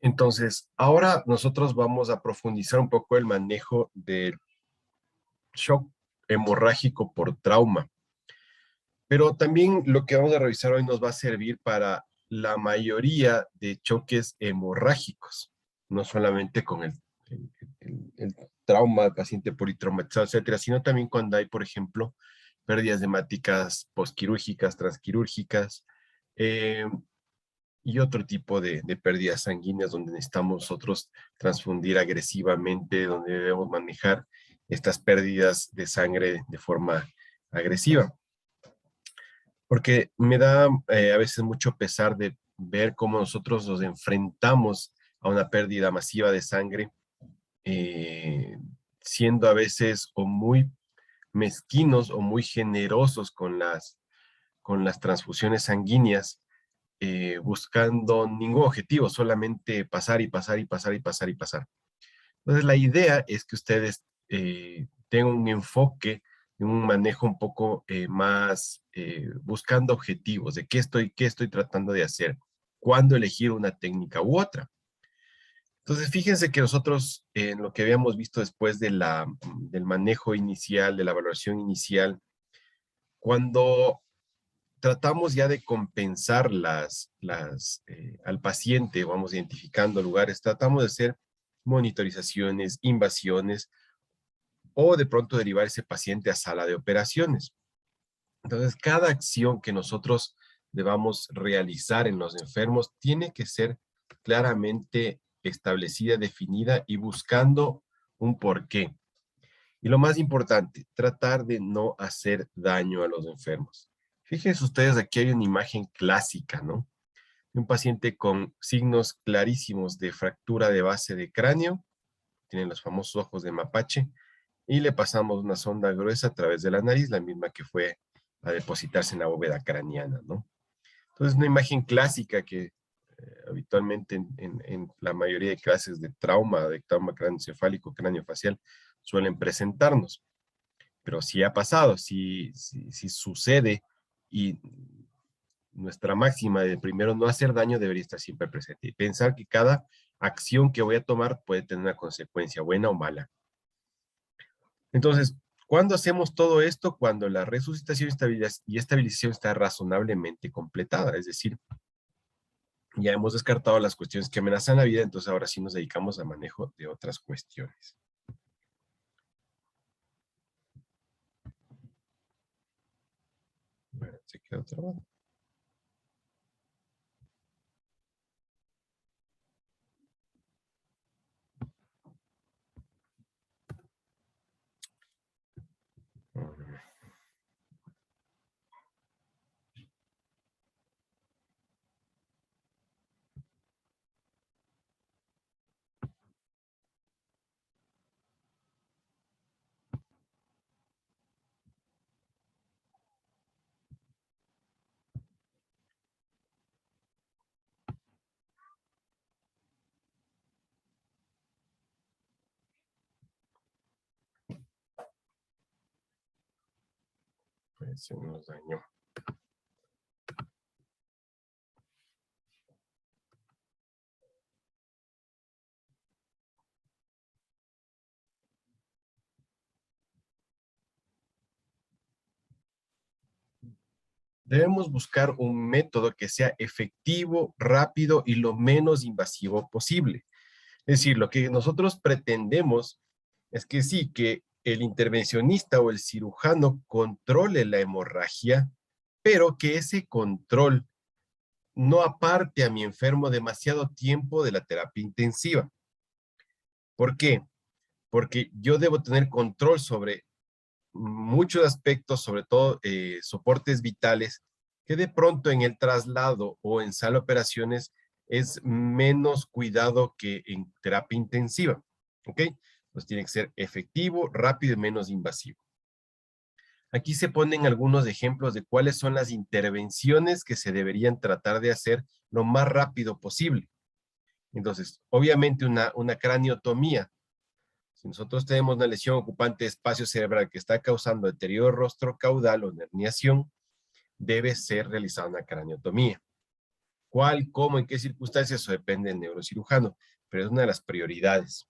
Entonces, ahora nosotros vamos a profundizar un poco el manejo del shock hemorrágico por trauma. Pero también lo que vamos a revisar hoy nos va a servir para la mayoría de choques hemorrágicos, no solamente con el trauma, el paciente politraumatizado, etcétera, sino también cuando hay, por ejemplo, pérdidas hemáticas postquirúrgicas, transquirúrgicas, eh, y otro tipo de pérdidas sanguíneas donde necesitamos nosotros transfundir agresivamente, donde debemos manejar estas pérdidas de sangre de forma agresiva. Porque me da a veces mucho pesar de ver cómo nosotros nos enfrentamos a una pérdida masiva de sangre, eh, siendo a veces o muy mezquinos o muy generosos con las transfusiones sanguíneas, buscando ningún objetivo, solamente pasar y pasar y pasar y pasar y pasar. Entonces la idea es que ustedes tengan un enfoque, un manejo un poco más buscando objetivos de qué estoy tratando de hacer, cuándo elegir una técnica u otra. Entonces fíjense que nosotros en lo que habíamos visto después de del manejo inicial, de la evaluación inicial, cuando tratamos ya de compensar al paciente, vamos identificando lugares, tratamos de hacer monitorizaciones, invasiones o de pronto derivar ese paciente a sala de operaciones. Entonces, cada acción que nosotros debamos realizar en los enfermos tiene que ser claramente establecida, definida y buscando un porqué. Y lo más importante, tratar de no hacer daño a los enfermos. Fíjense ustedes, aquí hay una imagen clásica, ¿no? De un paciente con signos clarísimos de fractura de base de cráneo, tiene los famosos ojos de mapache, y le pasamos una sonda gruesa a través de la nariz, la misma que fue a depositarse en la bóveda craneana, ¿no? Entonces, una imagen clásica que habitualmente en la mayoría de clases de trauma craneoencefálico, craneofacial, suelen presentarnos. Pero si ha pasado, si sucede y nuestra máxima de primero no hacer daño debería estar siempre presente y pensar que cada acción que voy a tomar puede tener una consecuencia buena o mala. Entonces, ¿cuándo hacemos todo esto? Cuando la resucitación y estabilización está razonablemente completada, es decir, ya hemos descartado las cuestiones que amenazan la vida, entonces ahora sí nos dedicamos al manejo de otras cuestiones. Bueno, se quedó trabado. Pues se nos dañó. Debemos buscar un método que sea efectivo, rápido y lo menos invasivo posible. Es decir, lo que nosotros pretendemos es que sí, que el intervencionista o el cirujano controle la hemorragia, pero que ese control no aparte a mi enfermo demasiado tiempo de la terapia intensiva. ¿Por qué? Porque yo debo tener control sobre muchos aspectos, sobre todo soportes vitales, que de pronto en el traslado o en sala de operaciones es menos cuidado que en terapia intensiva. ¿Ok? Pues tiene que ser efectivo, rápido y menos invasivo. Aquí se ponen algunos ejemplos de cuáles son las intervenciones que se deberían tratar de hacer lo más rápido posible. Entonces, obviamente una craniotomía. Si nosotros tenemos una lesión ocupante de espacio cerebral que está causando deterioro rostro caudal o herniación, debe ser realizada una craniotomía. ¿Cuál, cómo, en qué circunstancias? Eso depende del neurocirujano, pero es una de las prioridades.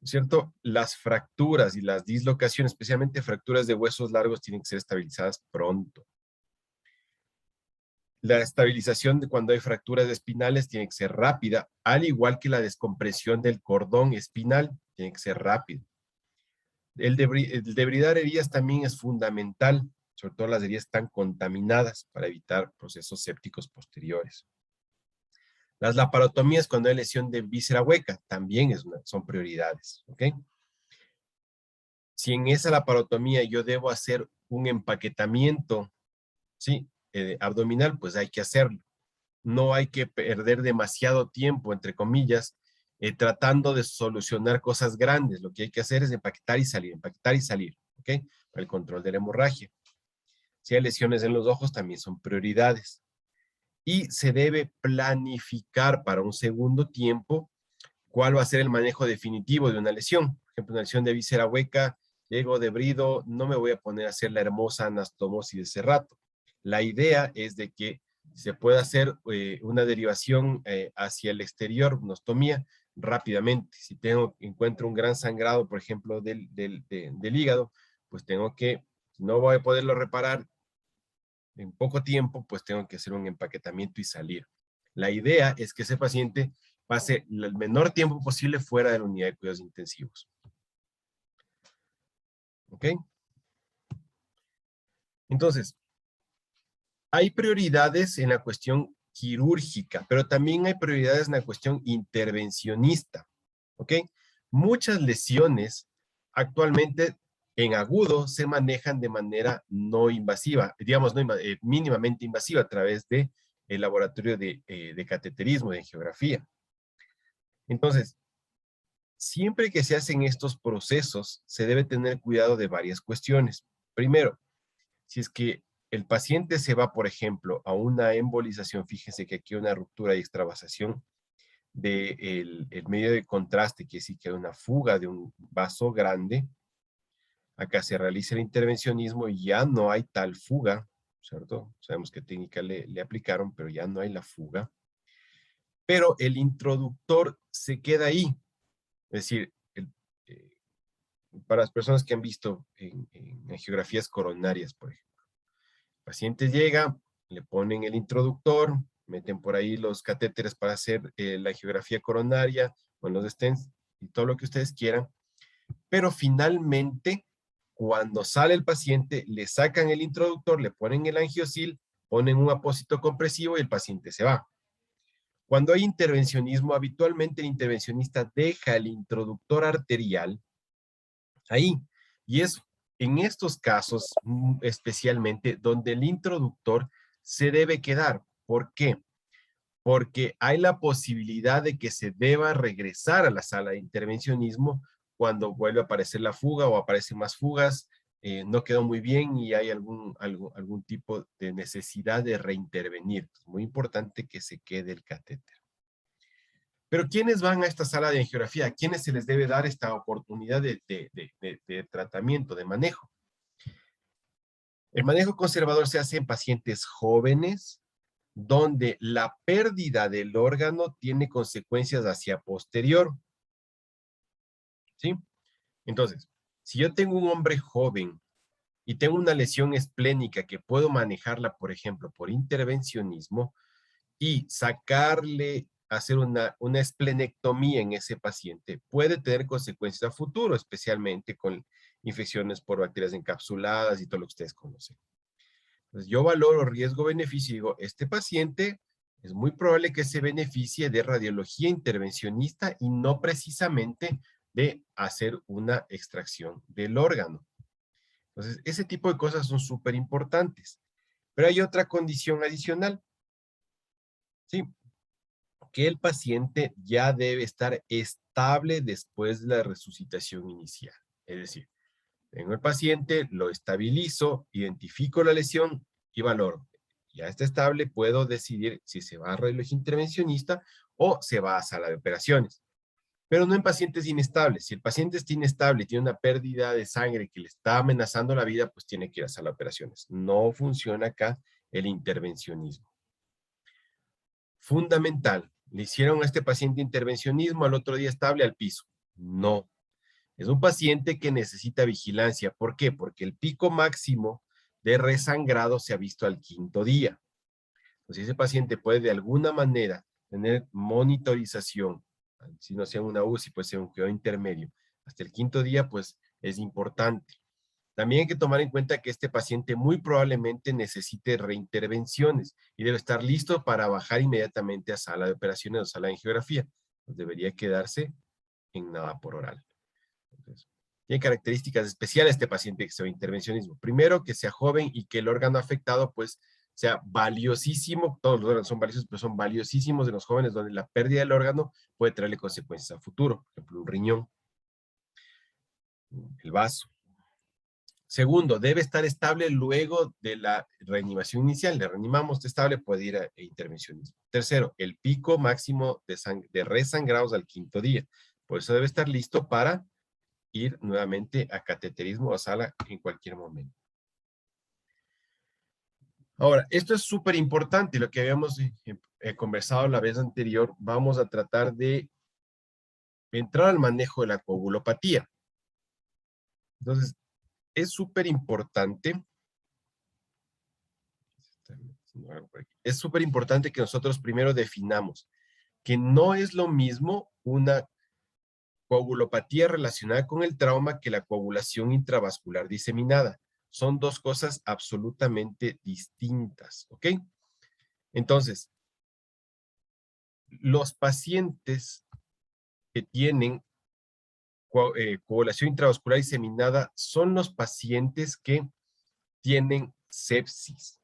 ¿Cierto? Las fracturas y las dislocaciones, especialmente fracturas de huesos largos, tienen que ser estabilizadas pronto. La estabilización de cuando hay fracturas espinales tiene que ser rápida, al igual que la descompresión del cordón espinal tiene que ser rápido. El debridar heridas también es fundamental, sobre todo las heridas están contaminadas para evitar procesos sépticos posteriores. Las laparotomías cuando hay lesión de víscera hueca también son prioridades, ¿ok? Si en esa laparotomía yo debo hacer un empaquetamiento, ¿sí? Abdominal, pues hay que hacerlo. No hay que perder demasiado tiempo, entre comillas, tratando de solucionar cosas grandes. Lo que hay que hacer es empaquetar y salir, ¿ok? Para el control de la hemorragia. Si hay lesiones en los ojos, también son prioridades. Y se debe planificar para un segundo tiempo cuál va a ser el manejo definitivo de una lesión. Por ejemplo, una lesión de víscera hueca, llego de brido, no me voy a poner a hacer la hermosa anastomosis de ese rato. La idea es de que se pueda hacer una derivación hacia el exterior, una ostomía, rápidamente. Si encuentro un gran sangrado, por ejemplo, del hígado, pues tengo que, no voy a poderlo reparar en poco tiempo, pues tengo que hacer un empaquetamiento y salir. La idea es que ese paciente pase el menor tiempo posible fuera de la unidad de cuidados intensivos. ¿Ok? Entonces, hay prioridades en la cuestión quirúrgica, pero también hay prioridades en la cuestión intervencionista. ¿Ok? Muchas lesiones actualmente en agudo se manejan de manera no invasiva, digamos, mínimamente invasiva a través de el laboratorio de cateterismo, de angiografía. Entonces, siempre que se hacen estos procesos, se debe tener cuidado de varias cuestiones. Primero, si es que el paciente se va, por ejemplo, a una embolización, fíjense que aquí hay una ruptura y extravasación del el medio de contraste, que sí que hay una fuga de un vaso grande, acá se realiza el intervencionismo y ya no hay tal fuga, ¿cierto? Sabemos qué técnica le aplicaron, pero ya no hay la fuga. Pero el introductor se queda ahí. Es decir, eh, para las personas que han visto en angiografías coronarias, por ejemplo, el paciente llega, le ponen el introductor, meten por ahí los catéteres para hacer la angiografía coronaria, con los stents y todo lo que ustedes quieran, pero finalmente, cuando sale el paciente, le sacan el introductor, le ponen el angiosil, ponen un apósito compresivo y el paciente se va. Cuando hay intervencionismo, habitualmente el intervencionista deja el introductor arterial ahí. Y es en estos casos, especialmente, donde el introductor se debe quedar. ¿Por qué? Porque hay la posibilidad de que se deba regresar a la sala de intervencionismo cuando vuelve a aparecer la fuga o aparecen más fugas, no quedó muy bien y hay algún tipo de necesidad de reintervenir. Es muy importante que se quede el catéter. Pero ¿quiénes van a esta sala de angiografía? ¿A quiénes se les debe dar esta oportunidad de tratamiento, de manejo? El manejo conservador se hace en pacientes jóvenes, donde la pérdida del órgano tiene consecuencias hacia posterior. ¿Sí? Entonces, si yo tengo un hombre joven y tengo una lesión esplénica que puedo manejarla, por ejemplo, por intervencionismo, y hacer una esplenectomía en ese paciente puede tener consecuencias a futuro, especialmente con infecciones por bacterias encapsuladas y todo lo que ustedes conocen. Entonces, yo valoro riesgo-beneficio y digo, este paciente es muy probable que se beneficie de radiología intervencionista y no precisamente de hacer una extracción del órgano. Entonces, ese tipo de cosas son súper importantes. Pero hay otra condición adicional, ¿sí? Que el paciente ya debe estar estable después de la resucitación inicial. Es decir, tengo el paciente, lo estabilizo, identifico la lesión y valoro. Ya está estable, puedo decidir si se va a radiología intervencionista o se va a sala de operaciones. Pero no en pacientes inestables. Si el paciente está inestable y tiene una pérdida de sangre que le está amenazando la vida, pues tiene que ir a sala de operaciones. No funciona acá el intervencionismo. fundamental. Le hicieron a este paciente intervencionismo, al otro día estable al piso. No. Es un paciente que necesita vigilancia. ¿Por qué? Porque el pico máximo de resangrado se ha visto al 5.º día. Entonces, ese paciente puede de alguna manera tener monitorización. Si no sea una UCI, puede ser un cuidado intermedio. Hasta el 5.º día, pues, es importante. También hay que tomar en cuenta que este paciente muy probablemente necesite reintervenciones y debe estar listo para bajar inmediatamente a sala de operaciones o sala de angiografía. Pues debería quedarse en nada por oral. Entonces, tiene características especiales este paciente que sea intervencionismo. Primero, que sea joven y que el órgano afectado pues sea valiosísimo. Todos los órganos son valiosos, pero son valiosísimos en los jóvenes donde la pérdida del órgano puede traerle consecuencias a futuro. Por ejemplo, un riñón, el vaso. Segundo, debe estar estable luego de la reanimación inicial. Le reanimamos, está estable, puede ir a intervencionismo. Tercero, el pico máximo de resangrados al 5.º día. Por eso debe estar listo para ir nuevamente a cateterismo o a sala en cualquier momento. Ahora, esto es súper importante, lo que habíamos conversado la vez anterior. Vamos a tratar de entrar al manejo de la coagulopatía. Entonces, es súper importante. Es súper importante que nosotros primero definamos que no es lo mismo una coagulopatía relacionada con el trauma que la coagulación intravascular diseminada. Son dos cosas absolutamente distintas, ¿ok? Entonces, los pacientes que tienen coagulación intravascular diseminada son los pacientes que tienen sepsis.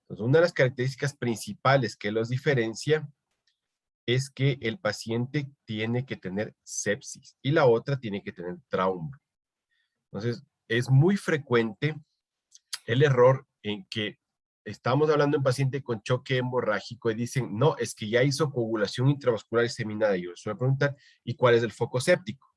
Entonces, una de las características principales que los diferencia es que el paciente tiene que tener sepsis y la otra tiene que tener trauma. Entonces, es muy frecuente el error en que estamos hablando de un paciente con choque hemorrágico y dicen, no, es que ya hizo coagulación intravascular diseminada. Y yo les voy a preguntar, ¿y cuál es el foco séptico?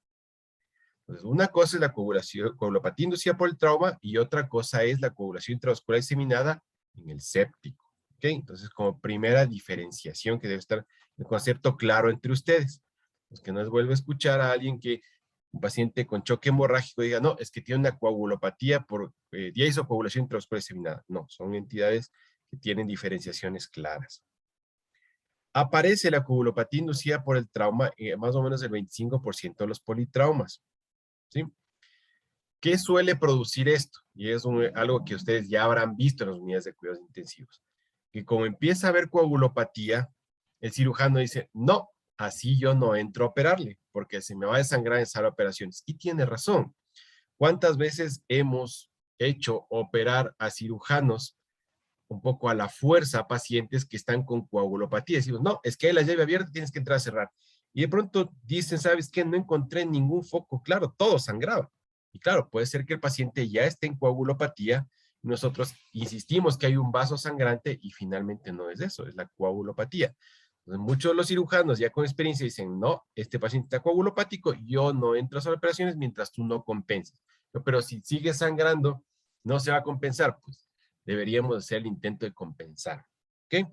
Entonces, una cosa es la coagulopatía inducida por el trauma y otra cosa es la coagulación intravascular diseminada en el séptico. ¿Ok? Entonces, como primera diferenciación que debe estar el concepto claro entre ustedes. Pues que no les vuelva a escuchar a alguien que un paciente con choque hemorrágico diga, no, es que tiene una coagulopatía por, ya hizo coagulación intravascular diseminada. No, son entidades que tienen diferenciaciones claras. Aparece la coagulopatía inducida por el trauma en más o menos el 25% de los politraumas. ¿Sí? ¿Qué suele producir esto? Y es algo que ustedes ya habrán visto en las unidades de cuidados intensivos. Que como empieza a haber coagulopatía, el cirujano dice, no, así yo no entro a operarle, porque se me va a desangrar en sala de operaciones. Y tiene razón. ¿Cuántas veces hemos hecho operar a cirujanos un poco a la fuerza a pacientes que están con coagulopatía? Decimos, no, es que hay la llave abierta, tienes que entrar a cerrar. Y de pronto dicen, ¿sabes qué? No encontré ningún foco. Claro, todo sangraba. Y claro, puede ser que el paciente ya esté en coagulopatía. Nosotros insistimos que hay un vaso sangrante y finalmente no es eso, es la coagulopatía. Entonces, muchos de los cirujanos ya con experiencia dicen, no, este paciente está coagulopático, yo no entro a las operaciones mientras tú no compenses. Pero si sigue sangrando, no se va a compensar. Pues deberíamos hacer el intento de compensar. ¿Ok?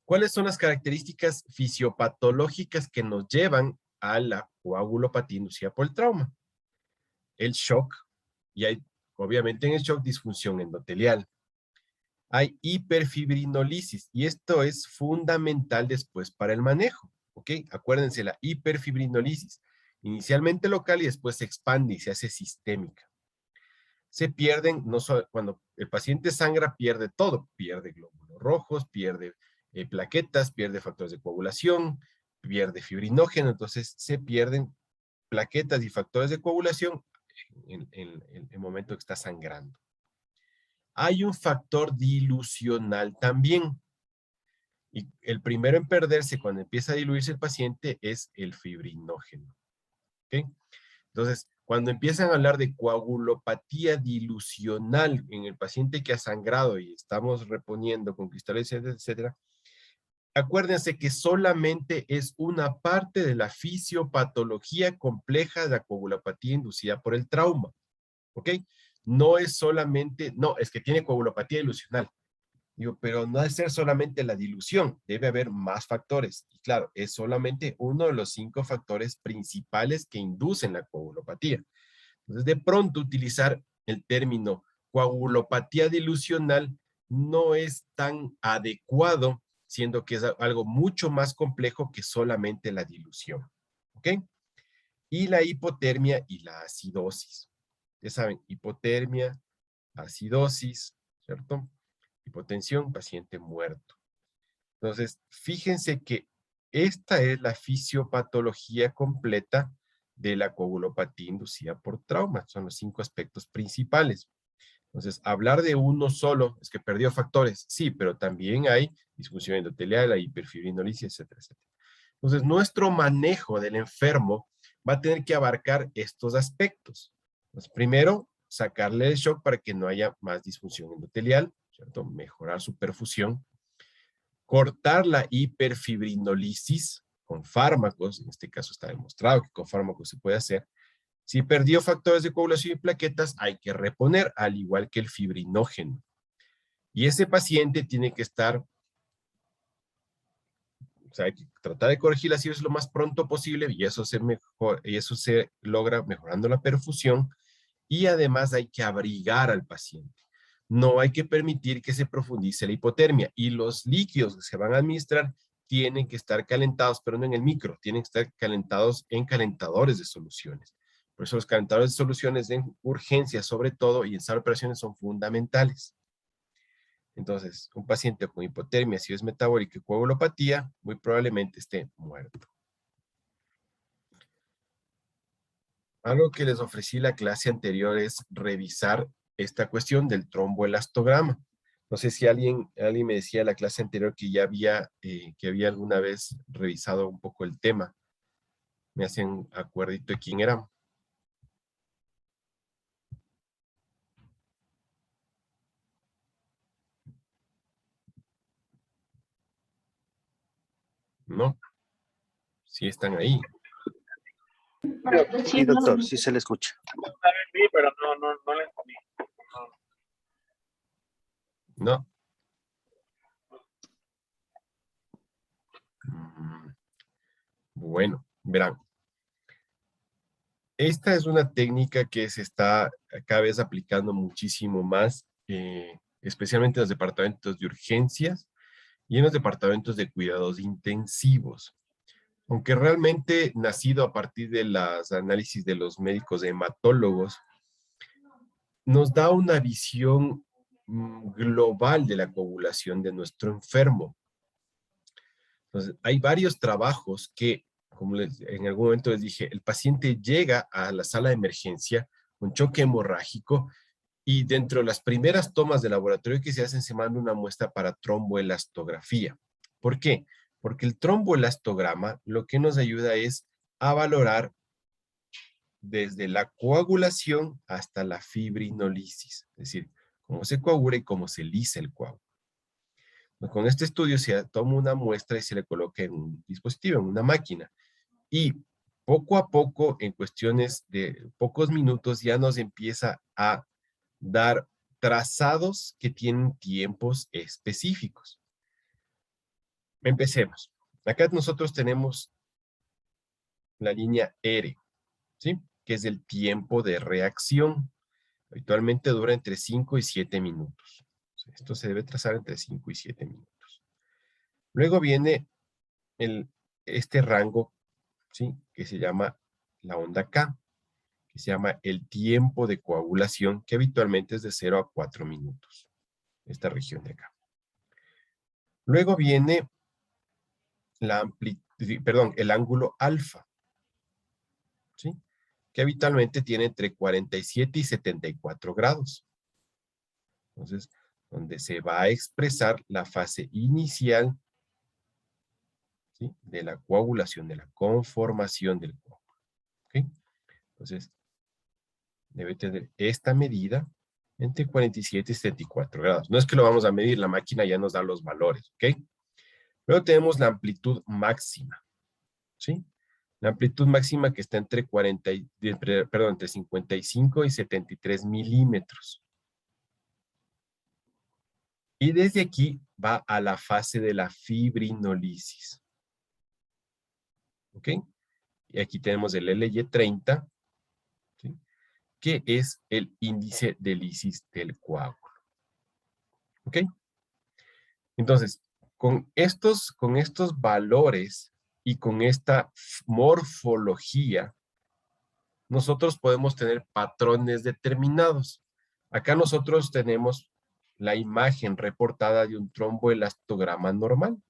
¿Cuáles son las características fisiopatológicas que nos llevan a la coagulopatía inducida por el trauma? El shock, y hay obviamente en el shock disfunción endotelial. Hay hiperfibrinolisis, y esto es fundamental después para el manejo. ¿Ok? Acuérdense, la hiperfibrinolisis, inicialmente local y después se expande y se hace sistémica. Se pierden, no solo, cuando el paciente sangra, pierde todo, pierde glóbulos rojos, pierde plaquetas, pierde factores de coagulación, pierde fibrinógeno, entonces se pierden plaquetas y factores de coagulación en el momento que está sangrando. Hay un factor dilucional también, y el primero en perderse cuando empieza a diluirse el paciente es el fibrinógeno. ¿Ok? Entonces, cuando empiezan a hablar de coagulopatía dilucional en el paciente que ha sangrado y estamos reponiendo con cristales, etcétera, acuérdense que solamente es una parte de la fisiopatología compleja de la coagulopatía inducida por el trauma. ¿Ok? No es solamente, no, es que tiene coagulopatía dilucional. Digo, pero no debe ser solamente la dilución, debe haber más factores. Y claro, es solamente uno de los 5 factores principales que inducen la coagulopatía. Entonces, de pronto utilizar el término coagulopatía dilucional no es tan adecuado, siendo que es algo mucho más complejo que solamente la dilución. ¿Ok? Y la hipotermia y la acidosis. Ya saben, hipotermia, acidosis, ¿cierto? Hipotensión, paciente muerto. Entonces, fíjense que esta es la fisiopatología completa de la coagulopatía inducida por trauma. Son los 5 aspectos principales. Entonces, hablar de uno solo es que perdió factores, sí, pero también hay disfunción endotelial, hay hiperfibrinolisis, etcétera, etcétera. Entonces, nuestro manejo del enfermo va a tener que abarcar estos aspectos. Entonces, primero, sacarle el shock para que no haya más disfunción endotelial, ¿cierto? Mejorar su perfusión, cortar la hiperfibrinolisis con fármacos, en este caso está demostrado que con fármacos se puede hacer. Si perdió factores de coagulación y plaquetas, hay que reponer, al igual que el fibrinógeno. Y ese paciente tiene que estar, o sea, hay que tratar de corregir la acidosis lo más pronto posible y eso se logra mejorando la perfusión y además hay que abrigar al paciente. No hay que permitir que se profundice la hipotermia y los líquidos que se van a administrar tienen que estar calentados, pero no en el micro, tienen que estar calentados en calentadores de soluciones. Por eso los calentadores de soluciones en urgencia sobre todo y en sala de operaciones son fundamentales. Entonces, un paciente con hipotermia, acidosis metabólica y coagulopatía muy probablemente esté muerto. Algo que les ofrecí la clase anterior es revisar esta cuestión del tromboelastograma. No sé si alguien me decía en la clase anterior que había alguna vez revisado un poco el tema. Me hacen acuerdito de quién era. ¿No? Sí están ahí. Sí, doctor, sí se le escucha. Sí, pero no le entendí. ¿No? Bueno, verán. Esta es una técnica que se está cada vez aplicando muchísimo más, especialmente en los departamentos de urgencias y en los departamentos de cuidados intensivos. Aunque realmente nacido a partir de los análisis de los médicos hematólogos, nos da una visión global de la coagulación de nuestro enfermo. Entonces, hay varios trabajos que, como en algún momento les dije, el paciente llega a la sala de emergencia con choque hemorrágico y dentro de las primeras tomas de laboratorio que se hacen se manda una muestra para tromboelastografía. ¿Por qué? Porque el tromboelastograma lo que nos ayuda es a valorar desde la coagulación hasta la fibrinolisis, es decir, cómo se coagula y cómo se lisa el coágulo. Con este estudio se toma una muestra y se le coloca en un dispositivo, en una máquina. Y poco a poco, en cuestiones de pocos minutos, ya nos empieza a dar trazados que tienen tiempos específicos. Empecemos. Acá nosotros tenemos la línea R, ¿sí? Que es el tiempo de reacción. Habitualmente dura entre 5 y 7 minutos. Esto se debe trazar entre 5 y 7 minutos. Luego viene este rango, ¿sí? Que se llama la onda K, que se llama el tiempo de coagulación, que habitualmente es de 0 a 4 minutos. Esta región de acá. Luego viene el ángulo alfa, ¿sí? Que habitualmente tiene entre 47 y 74 grados. Entonces, donde se va a expresar la fase inicial, ¿sí? De la coagulación, de la conformación del coágulo. ¿Ok? Entonces, debe tener esta medida entre 47 y 74 grados. No es que lo vamos a medir, la máquina ya nos da los valores, ¿ok? Luego tenemos la amplitud máxima, ¿sí? La amplitud máxima que está entre 55 y 73 milímetros. Y desde aquí va a la fase de la fibrinolisis. ¿Ok? Y aquí tenemos el LY30, ¿sí? Que es el índice de lisis del coágulo. ¿Ok? Entonces, con estos valores y con esta morfología, nosotros podemos tener patrones determinados. Acá nosotros tenemos la imagen reportada de un tromboelastograma normal.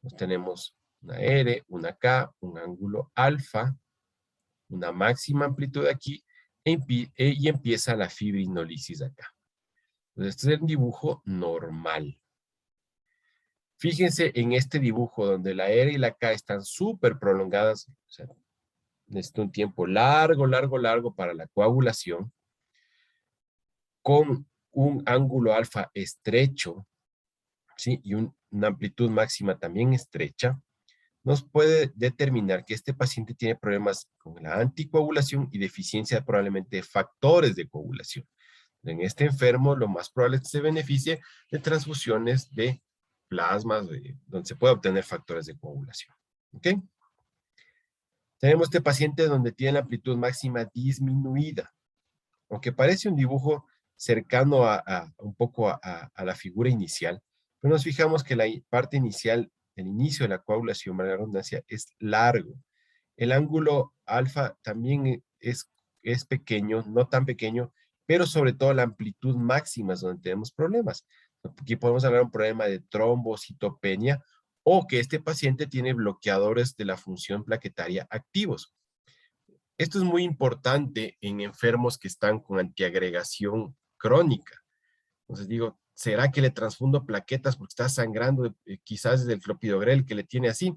Pues tenemos una R, una K, un ángulo alfa, una máxima amplitud aquí, y empieza la fibrinolisis acá. Entonces, este es el dibujo normal. Fíjense en este dibujo donde la R y la K están súper prolongadas, o sea, necesita un tiempo largo, largo, largo para la coagulación, con un ángulo alfa estrecho, ¿sí? Y una amplitud máxima también estrecha, nos puede determinar que este paciente tiene problemas con la anticoagulación y deficiencia probablemente de factores de coagulación. En este enfermo, lo más probable es que se beneficie de transfusiones de plasmas, donde se puede obtener factores de coagulación. ¿Ok? Tenemos este paciente donde tiene la amplitud máxima disminuida. Aunque parece un dibujo cercano un poco a la figura inicial, pero nos fijamos que la parte inicial, el inicio de la coagulación, valga la redundancia, es largo. El ángulo alfa también es pequeño, no tan pequeño, pero sobre todo la amplitud máxima es donde tenemos problemas. Aquí podemos hablar de un problema de trombocitopenia o que este paciente tiene bloqueadores de la función plaquetaria activos. Esto es muy importante en enfermos que están con antiagregación crónica. Entonces digo, ¿será que le transfundo plaquetas porque está sangrando quizás desde el clopidogrel que le tiene así?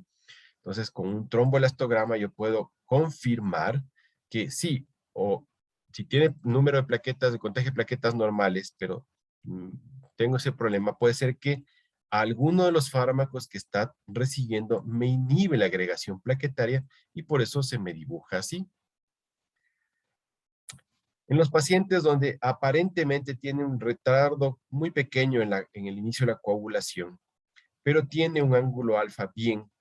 Entonces, con un tromboelastograma yo puedo confirmar que sí, o si tiene número de plaquetas, de contagio de plaquetas normales, pero tengo ese problema, puede ser que alguno de los fármacos que está recibiendo me inhibe la agregación plaquetaria y por eso se me dibuja así. En los pacientes donde aparentemente tiene un retardo muy pequeño en el inicio de la coagulación, pero tiene un ángulo alfa bien,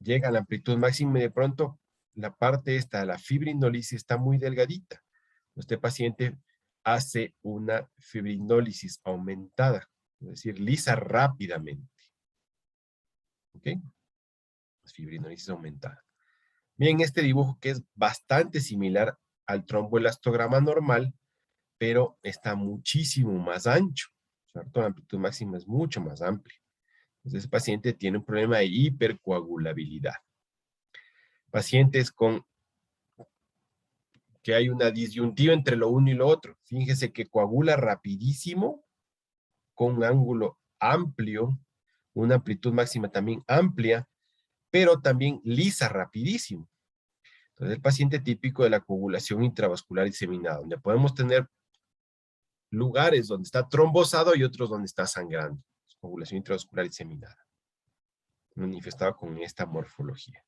llega a la amplitud máxima y de pronto la parte esta, la fibrinolisis está muy delgadita. Este paciente hace una fibrinólisis aumentada, es decir, lisa rápidamente. ¿Ok? Fibrinólisis aumentada. Miren este dibujo que es bastante similar al tromboelastograma normal, pero está muchísimo más ancho, ¿cierto? La amplitud máxima es mucho más amplia. Entonces, ese paciente tiene un problema de hipercoagulabilidad. Pacientes con que hay una disyuntiva entre lo uno y lo otro. Fíjense que coagula rapidísimo, con un ángulo amplio, una amplitud máxima también amplia, pero también lisa rapidísimo. Entonces, el paciente típico de la coagulación intravascular diseminada, donde podemos tener lugares donde está trombosado y otros donde está sangrando. Coagulación intravascular diseminada. Manifestado con esta morfología.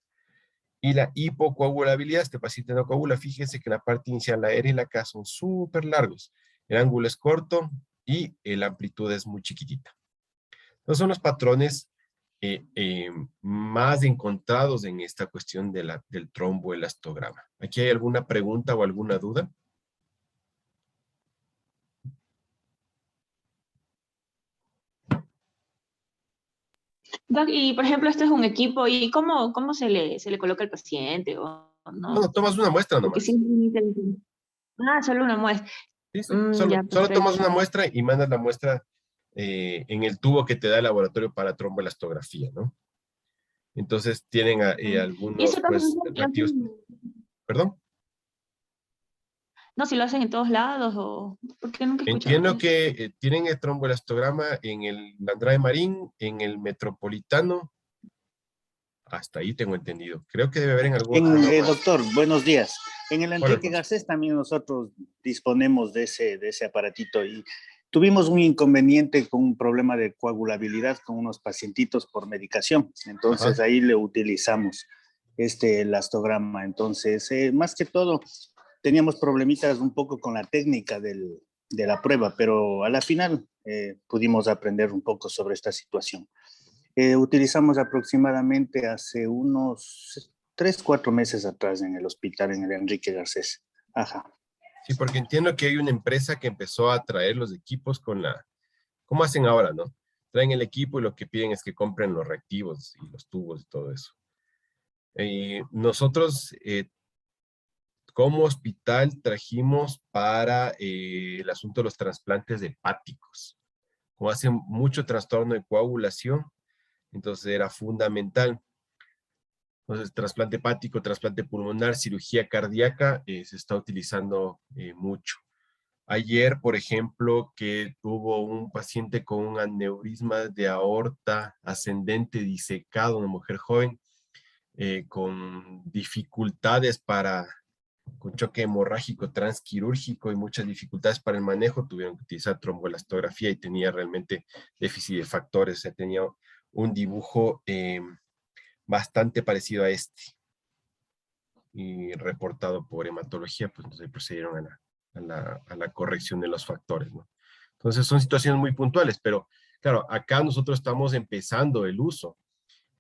Y la hipocoagulabilidad, este paciente no coagula, fíjense que la parte inicial, la R y la K son súper largos. El ángulo es corto y la amplitud es muy chiquitita. Entonces son los patrones más encontrados en esta cuestión del tromboelastograma. ¿Aquí hay alguna pregunta o alguna duda? Doc, y por ejemplo, esto es un equipo, ¿y cómo se le coloca al paciente? ¿O no? Bueno, tomas una muestra Porque nomás. sí, solo una muestra. Sí, sí. Solo, Ya, solo tomas perfecto. una muestra y mandas la muestra en el tubo que te da el laboratorio para tromboelastografía, ¿no? Entonces tienen Y eso algunos, también pues, reactivos. ¿Perdón? no, si lo hacen en todos lados o... Porque nunca he escuchado Entiendo eso. que tienen el tromboelastograma en el Andrade Marín, en el Metropolitano. Hasta ahí tengo entendido. Creo que debe haber en algún otro más. Doctor, buenos días. En el Hola, Enrique Alfonso. Garcés también nosotros disponemos de ese aparatito y tuvimos un inconveniente con un problema de coagulabilidad con unos pacientitos por medicación. Entonces Ajá. ahí le utilizamos este elastograma. Entonces, más que todo, teníamos problemitas un poco con la técnica de la prueba, pero a la final pudimos aprender un poco sobre esta situación. Utilizamos aproximadamente hace unos 3, 4 meses atrás en el hospital, en el Enrique Garcés. Ajá. Sí, porque entiendo que hay una empresa que empezó a traer los equipos ¿cómo hacen ahora, no? Traen el equipo y lo que piden es que compren los reactivos y los tubos y todo eso. Nosotros, como hospital, trajimos para el asunto de los trasplantes hepáticos. Como hacen mucho trastorno de coagulación, entonces era fundamental. Entonces, trasplante hepático, trasplante pulmonar, cirugía cardíaca, se está utilizando mucho. Ayer, por ejemplo, que hubo un paciente con un aneurisma de aorta ascendente disecado, una mujer joven, con dificultades con choque hemorrágico transquirúrgico y muchas dificultades para el manejo, tuvieron que utilizar tromboelastografía y tenía realmente déficit de factores, o sea, tenía un dibujo bastante parecido a este y reportado por hematología, pues entonces procedieron a la corrección de los factores, ¿no? Entonces son situaciones muy puntuales, pero claro, acá nosotros estamos empezando el uso.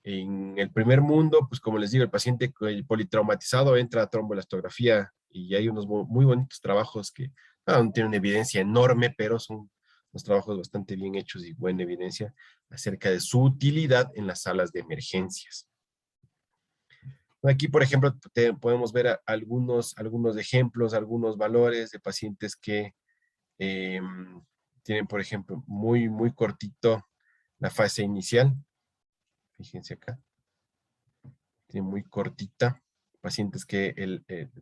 En el primer mundo, pues como les digo, el paciente politraumatizado entra a tromboelastografía y hay unos muy bonitos trabajos que no tienen una evidencia enorme, pero son unos trabajos bastante bien hechos y buena evidencia acerca de su utilidad en las salas de emergencias. Aquí, por ejemplo, podemos ver algunos ejemplos, algunos valores de pacientes que tienen, por ejemplo, muy cortito la fase inicial. Fíjense acá. Tiene muy cortita. Pacientes que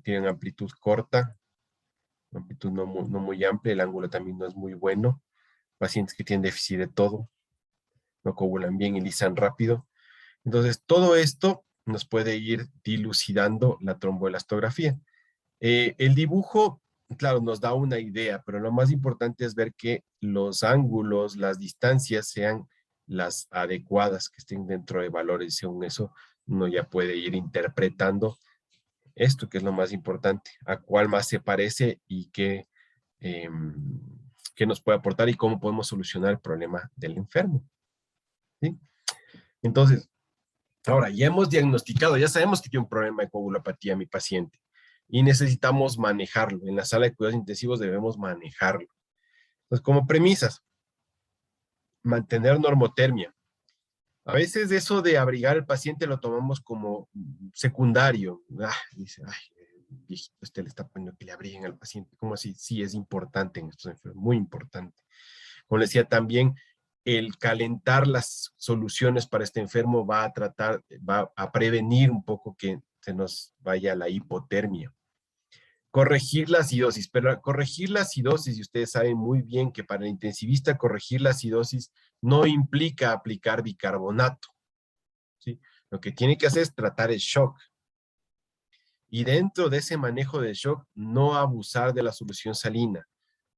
tienen amplitud corta, amplitud no muy amplia, el ángulo también no es muy bueno. Pacientes que tienen déficit de todo, no coagulan bien y lisan rápido. Entonces, todo esto nos puede ir dilucidando la tromboelastografía. El dibujo, claro, nos da una idea, pero lo más importante es ver que los ángulos, las distancias sean las adecuadas, que estén dentro de valores. Según eso, uno ya puede ir interpretando esto, que es lo más importante, a cuál más se parece y qué nos puede aportar y cómo podemos solucionar el problema del enfermo. ¿Sí? Entonces, ahora, ya hemos diagnosticado, ya sabemos que tiene un problema de coagulopatía mi paciente y necesitamos manejarlo. En la sala de cuidados intensivos debemos manejarlo. Entonces, como premisas, mantener normotermia. A veces eso de abrigar al paciente lo tomamos como secundario. Dice, viejito, usted le está poniendo que le abriguen al paciente. ¿Cómo así? Sí, es importante en estos enfermos, muy importante. Como le decía también, el calentar las soluciones para este enfermo va a prevenir un poco que se nos vaya la hipotermia. Corregir la acidosis, pero corregir la acidosis, y ustedes saben muy bien que para el intensivista corregir la acidosis no implica aplicar bicarbonato, ¿sí? Lo que tiene que hacer es tratar el shock. Y dentro de ese manejo del shock, no abusar de la solución salina.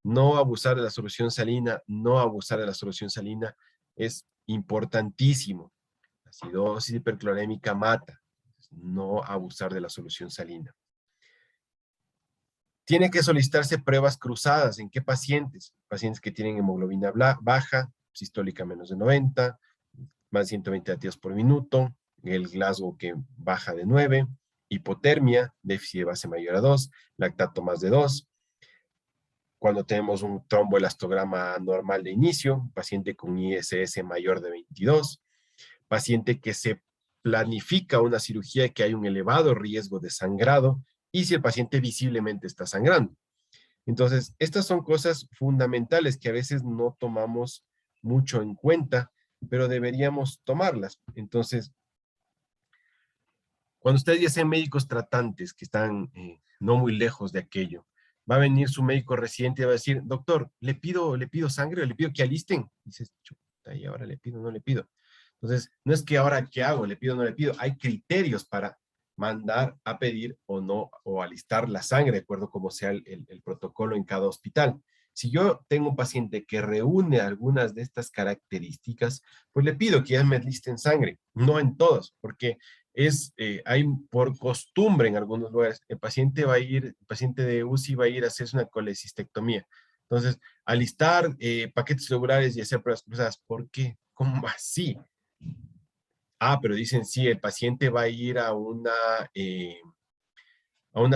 No abusar de la solución salina, no abusar de la solución salina es importantísimo. La acidosis hiperclorémica mata. No abusar de la solución salina. Tiene que solicitarse pruebas cruzadas. ¿En qué pacientes? Pacientes que tienen hemoglobina baja, sistólica menos de 90, más de 120 latidos por minuto, el Glasgow que baja de 9, hipotermia, déficit de base mayor a 2, lactato más de 2. Cuando tenemos un tromboelastograma normal de inicio, paciente con ISS mayor de 22, paciente que se planifica una cirugía y que hay un elevado riesgo de sangrado, y si el paciente visiblemente está sangrando. Entonces, estas son cosas fundamentales que a veces no tomamos mucho en cuenta, pero deberíamos tomarlas. Entonces, cuando ustedes ya sean médicos tratantes que están no muy lejos de aquello, va a venir su médico residente y va a decir, doctor, ¿le pido sangre o le pido que alisten? Y dices, chuta, y ahora le pido, no le pido. Entonces, no es que ahora, ¿qué hago? ¿Le pido o no le pido? Hay criterios para mandar a pedir o no, o alistar la sangre, de acuerdo a cómo sea el protocolo en cada hospital. Si yo tengo un paciente que reúne algunas de estas características, pues le pido que ya me alisten sangre, no en todos, porque hay por costumbre en algunos lugares, el paciente de UCI va a ir a hacerse una colecistectomía. Entonces, alistar paquetes celulares y hacer pruebas cruzadas, ¿por qué? ¿Cómo así? Ah, pero dicen, sí, el paciente va a ir a una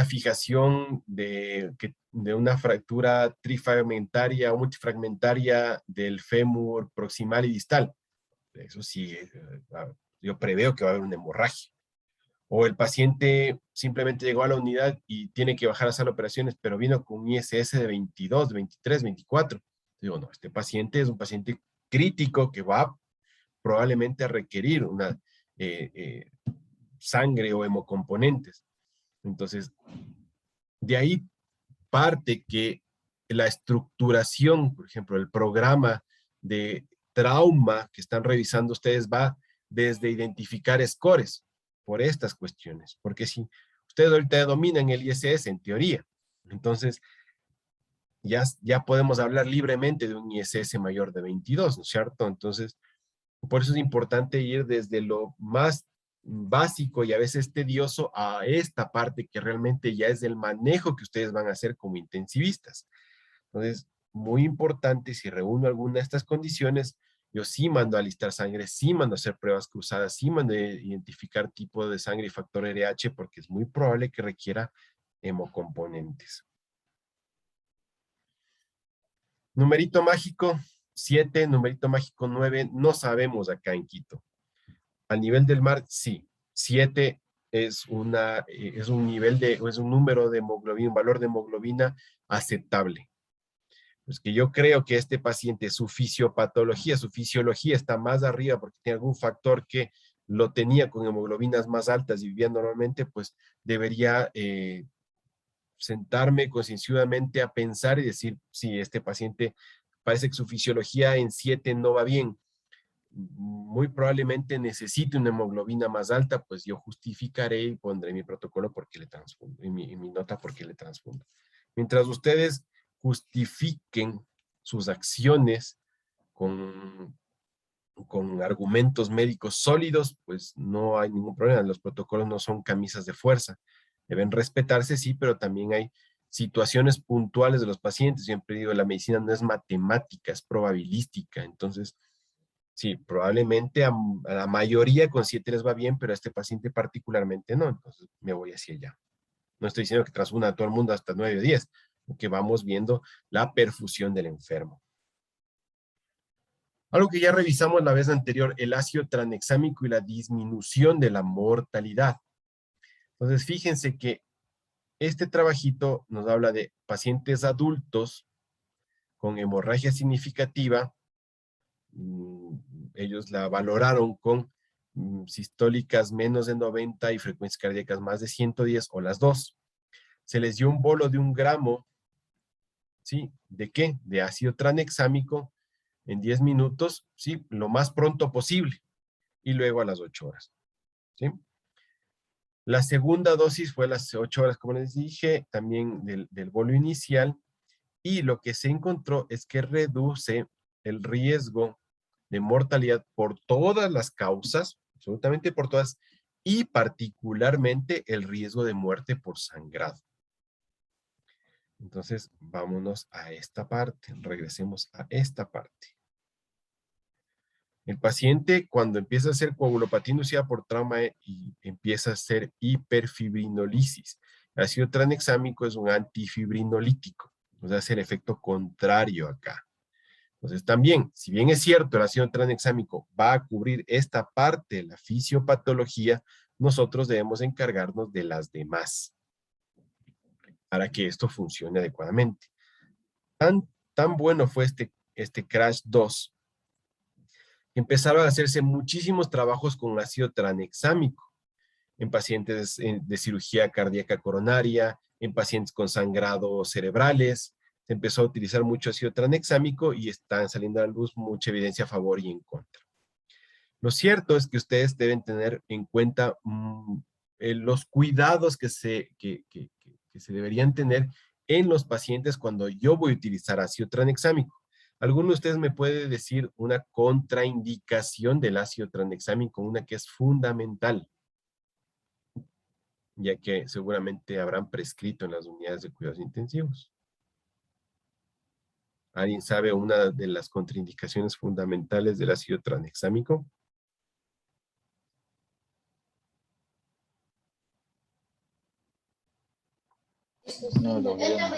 fijación de una fractura trifragmentaria o multifragmentaria del fémur proximal y distal. Eso sí, yo preveo que va a haber una hemorragia. O el paciente simplemente llegó a la unidad y tiene que bajar a sala de operaciones, pero vino con un ISS de 22, 23, 24. Digo, no, este paciente es un paciente crítico que va probablemente a requerir una sangre o hemocomponentes. Entonces, de ahí parte que la estructuración, por ejemplo, el programa de trauma que están revisando ustedes va desde identificar scores por estas cuestiones, porque si ustedes ahorita dominan el ISS en teoría, entonces ya podemos hablar libremente de un ISS mayor de 22, ¿no es cierto? Entonces, por eso es importante ir desde lo más básico y a veces tedioso a esta parte que realmente ya es el manejo que ustedes van a hacer como intensivistas. Entonces, muy importante, si reúno alguna de estas condiciones, yo sí mando a alistar sangre, sí mando a hacer pruebas cruzadas, sí mando a identificar tipo de sangre y factor RH, porque es muy probable que requiera hemocomponentes. Numerito mágico 7, numerito mágico 9, no sabemos acá en Quito. A nivel del mar, sí. 7 es un nivel es un número de hemoglobina, un valor de hemoglobina aceptable. Pues que yo creo que este paciente, su fisiopatología, su fisiología está más arriba porque tiene algún factor que lo tenía con hemoglobinas más altas y vivía normalmente, pues debería sentarme concienzudamente a pensar y decir, si este paciente parece que su fisiología en 7 no va bien, muy probablemente necesite una hemoglobina más alta, pues yo justificaré y pondré mi protocolo porque le transfundo, y mi nota porque le transfundo. Mientras ustedes justifiquen sus acciones con argumentos médicos sólidos, pues no hay ningún problema. Los protocolos no son camisas de fuerza. Deben respetarse, sí, pero también hay situaciones puntuales de los pacientes. Siempre digo, la medicina no es matemática, es probabilística. Entonces, sí, probablemente a la mayoría con 7 les va bien, pero a este paciente particularmente no. Entonces, me voy hacia allá. No estoy diciendo que transfunda a todo el mundo hasta 9 o 10, que vamos viendo la perfusión del enfermo. Algo que ya revisamos la vez anterior, el ácido tranexámico y la disminución de la mortalidad. Entonces, fíjense que este trabajito nos habla de pacientes adultos con hemorragia significativa. Ellos la valoraron con sistólicas menos de 90 y frecuencias cardíacas más de 110 o las dos. Se les dio un bolo de 1 gramo, ¿sí? ¿De qué? De ácido tranexámico en 10 minutos, ¿sí? Lo más pronto posible. Y luego a las 8 horas, ¿sí? La segunda dosis fue a las 8 horas, como les dije, también del bolo inicial. Y lo que se encontró es que reduce el riesgo de mortalidad por todas las causas, absolutamente por todas, y particularmente el riesgo de muerte por sangrado. Entonces, vámonos a esta parte, regresemos a esta parte. El paciente, cuando empieza a hacer coagulopatía inducida por trauma y empieza a hacer hiperfibrinolisis, el ácido tranexámico es un antifibrinolítico, o sea, hace el efecto contrario acá. Entonces, también, si bien es cierto, el ácido tranexámico va a cubrir esta parte de la fisiopatología, nosotros debemos encargarnos de las demás para que esto funcione adecuadamente. Tan bueno fue este CRASH 2, empezaron a hacerse muchísimos trabajos con ácido tranexámico en pacientes de cirugía cardíaca coronaria, en pacientes con sangrado cerebrales. Se empezó a utilizar mucho ácido tranexámico y están saliendo a la luz mucha evidencia a favor y en contra. Lo cierto es que ustedes deben tener en cuenta los cuidados que se deberían tener en los pacientes cuando yo voy a utilizar ácido tranexámico. ¿Alguno de ustedes me puede decir una contraindicación del ácido tranexámico, una que es fundamental? Ya que seguramente habrán prescrito en las unidades de cuidados intensivos. ¿Alguien sabe una de las contraindicaciones fundamentales del ácido tranexámico? No, todavía no.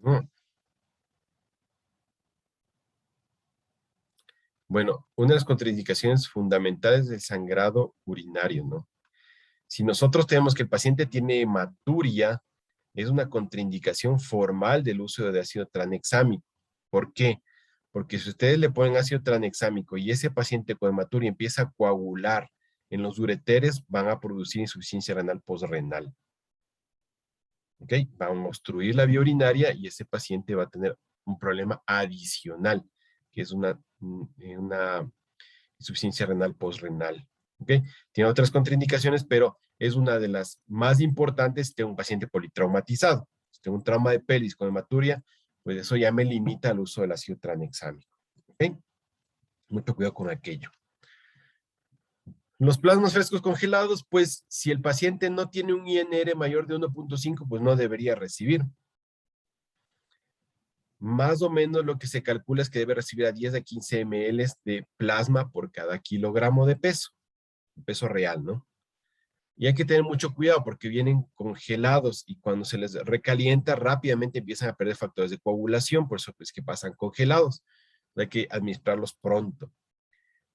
No. Bueno, una de las contraindicaciones fundamentales del sangrado urinario, ¿no? Si nosotros tenemos que el paciente tiene hematuria, es una contraindicación formal del uso de ácido tranexámico. ¿Por qué? Porque si ustedes le ponen ácido tranexámico y ese paciente con hematuria empieza a coagular en los ureteres, van a producir insuficiencia renal postrenal. ¿Ok? Van a obstruir la vía urinaria y ese paciente va a tener un problema adicional, que es una insuficiencia renal postrenal. ¿Ok? Tiene otras contraindicaciones, pero es una de las más importantes si tengo un paciente politraumatizado. Si tengo un trauma de pelvis con hematuria, pues eso ya me limita al uso del ácido tranexámico. ¿Ok? Mucho cuidado con aquello. Los plasmas frescos congelados, pues si el paciente no tiene un INR mayor de 1.5, pues no debería recibir. Más o menos lo que se calcula es que debe recibir a 10 a 15 ml de plasma por cada kilogramo de peso real, ¿no? Y hay que tener mucho cuidado porque vienen congelados y cuando se les recalienta rápidamente empiezan a perder factores de coagulación, por eso es que pasan congelados. Hay que administrarlos pronto.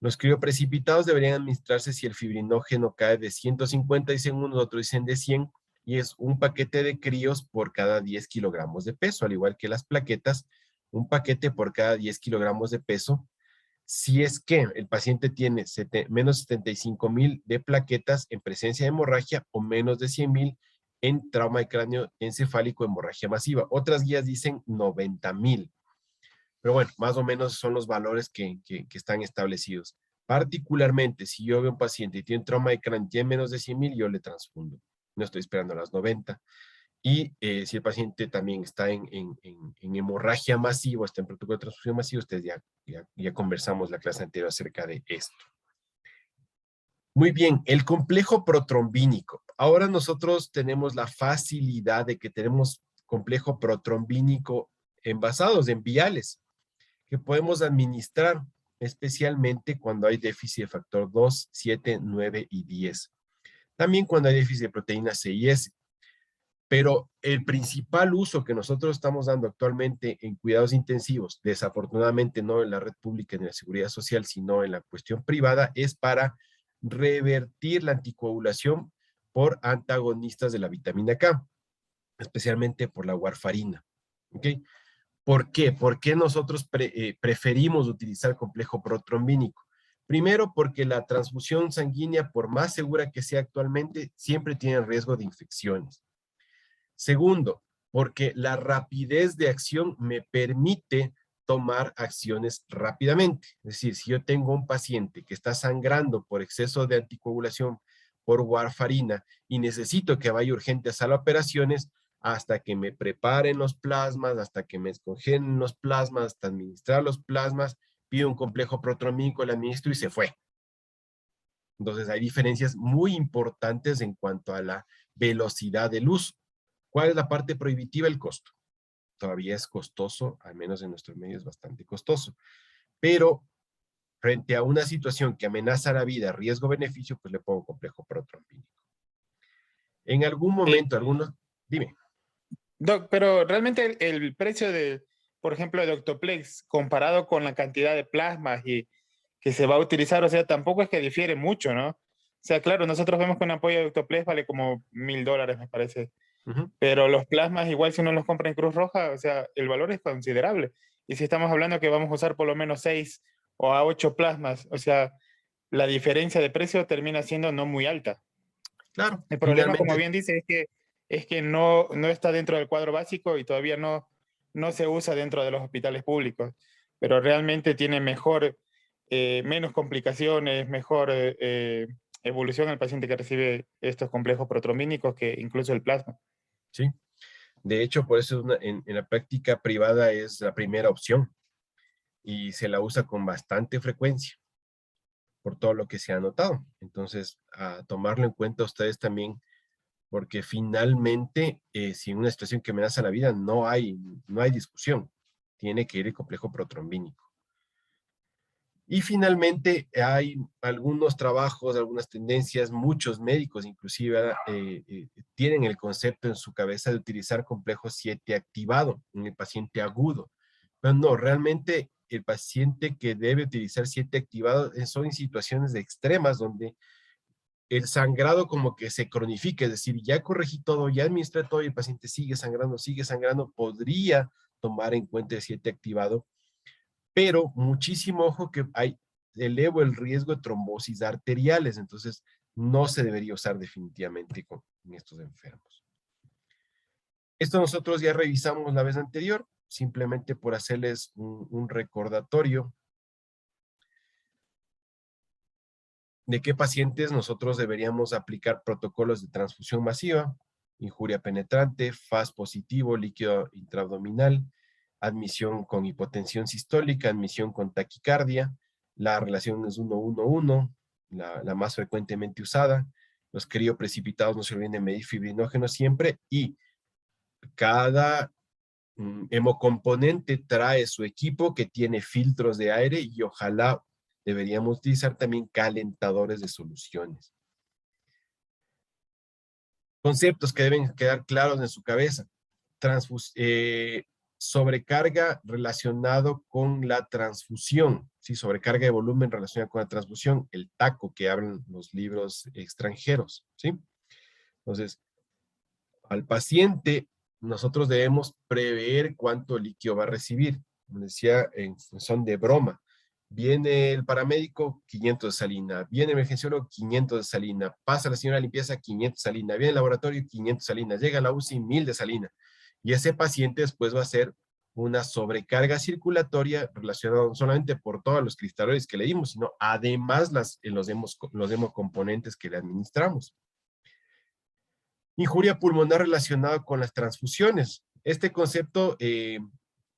Los crioprecipitados deberían administrarse si el fibrinógeno cae de 150 dicen unos, otros dicen de 100, y es un paquete de críos por cada 10 kilogramos de peso, al igual que las plaquetas, un paquete por cada 10 kilogramos de peso, si es que el paciente tiene menos 75,000 de plaquetas en presencia de hemorragia o menos de 100,000 en trauma de cráneo encefálico hemorragia masiva. Otras guías dicen 90,000. Pero bueno, más o menos son los valores que están establecidos. Particularmente, si yo veo un paciente y tiene un trauma de cráneo y tiene menos de 100,000, yo le transfundo. No estoy esperando a las 90. Y si el paciente también está en hemorragia masiva, está en protocolo de transfusión masiva, ustedes ya conversamos la clase anterior acerca de esto. Muy bien, el complejo protrombínico. Ahora nosotros tenemos la facilidad de que tenemos complejo protrombínico envasados en viales que podemos administrar, especialmente cuando hay déficit de factor 2, 7, 9 y 10. También cuando hay déficit de proteína C y S. Pero el principal uso que nosotros estamos dando actualmente en cuidados intensivos, desafortunadamente no en la red pública ni en la seguridad social, sino en la cuestión privada, es para revertir la anticoagulación por antagonistas de la vitamina K, especialmente por la warfarina. ¿Ok? ¿Por qué? ¿Por qué nosotros preferimos utilizar complejo protrombínico? Primero, porque la transfusión sanguínea, por más segura que sea actualmente, siempre tiene riesgo de infecciones. Segundo, porque la rapidez de acción me permite tomar acciones rápidamente. Es decir, si yo tengo un paciente que está sangrando por exceso de anticoagulación por warfarina y necesito que vaya urgente a sala de operaciones, hasta que me preparen los plasmas, hasta que me escongelen los plasmas, hasta administrar los plasmas, pido un complejo protrombínico, le administro y se fue. Entonces hay diferencias muy importantes en cuanto a la velocidad del uso. ¿Cuál es la parte prohibitiva? El costo. Todavía es costoso, al menos en nuestros medios bastante costoso. Pero frente a una situación que amenaza la vida, riesgo-beneficio, pues le pongo complejo protrombínico. En algún momento, algunos... Dime. Doc, pero realmente el precio de, por ejemplo, de Octoplex comparado con la cantidad de plasmas y que se va a utilizar, o sea, tampoco es que difiere mucho, ¿no? O sea, claro, nosotros vemos que un apoyo de Octoplex vale como $1,000, me parece. Pero los plasmas, igual si uno los compra en Cruz Roja, o sea, el valor es considerable. Y si estamos hablando que vamos a usar por lo menos 6 o a 8 plasmas, o sea, la diferencia de precio termina siendo no muy alta. Claro. El problema, como bien dice, es que no está dentro del cuadro básico y todavía no se usa dentro de los hospitales públicos, pero realmente tiene menos complicaciones, mejor evolución al paciente que recibe estos complejos protrombínicos que incluso el plasma. Sí, de hecho, por eso en la práctica privada es la primera opción y se la usa con bastante frecuencia por todo lo que se ha notado. Entonces, a tomarlo en cuenta ustedes también porque finalmente, si en una situación que amenaza la vida, no hay discusión. Tiene que ir el complejo protrombínico. Y finalmente hay algunos trabajos, algunas tendencias, muchos médicos inclusive tienen el concepto en su cabeza de utilizar complejo 7 activado en el paciente agudo. Pero no, realmente el paciente que debe utilizar 7 activado son en situaciones extremas donde el sangrado como que se cronifica, es decir, ya corregí todo, ya administré todo y el paciente sigue sangrando, podría tomar en cuenta el 7 activado, pero muchísimo ojo que elevo el riesgo de trombosis arteriales, entonces no se debería usar definitivamente en estos enfermos. Esto nosotros ya revisamos la vez anterior, simplemente por hacerles un recordatorio de qué pacientes nosotros deberíamos aplicar protocolos de transfusión masiva, injuria penetrante, FAS positivo, líquido intraabdominal, admisión con hipotensión sistólica, admisión con taquicardia, la relación es 1-1-1, la más frecuentemente usada, los crioprecipitados no se olviden de medir fibrinógenos siempre, y cada hemocomponente trae su equipo que tiene filtros de aire y ojalá deberíamos utilizar también calentadores de soluciones. Conceptos que deben quedar claros en su cabeza. Sobrecarga relacionado con la transfusión, ¿sí? Sobrecarga de volumen relacionada con la transfusión, el TACO que hablan los libros extranjeros, ¿sí? Entonces, al paciente nosotros debemos prever cuánto líquido va a recibir. Como decía, en función de broma. Viene el paramédico, 500 de salina. Viene el emergenciólogo, 500 de salina. Pasa la señora de limpieza, 500 de salina. Viene el laboratorio, 500 de salina. Llega a la UCI, 1000 de salina. Y ese paciente después va a hacer una sobrecarga circulatoria relacionada no solamente por todos los cristaloides que le dimos, sino además los hemocomponentes que le administramos. Injuria pulmonar relacionada con las transfusiones. Este concepto,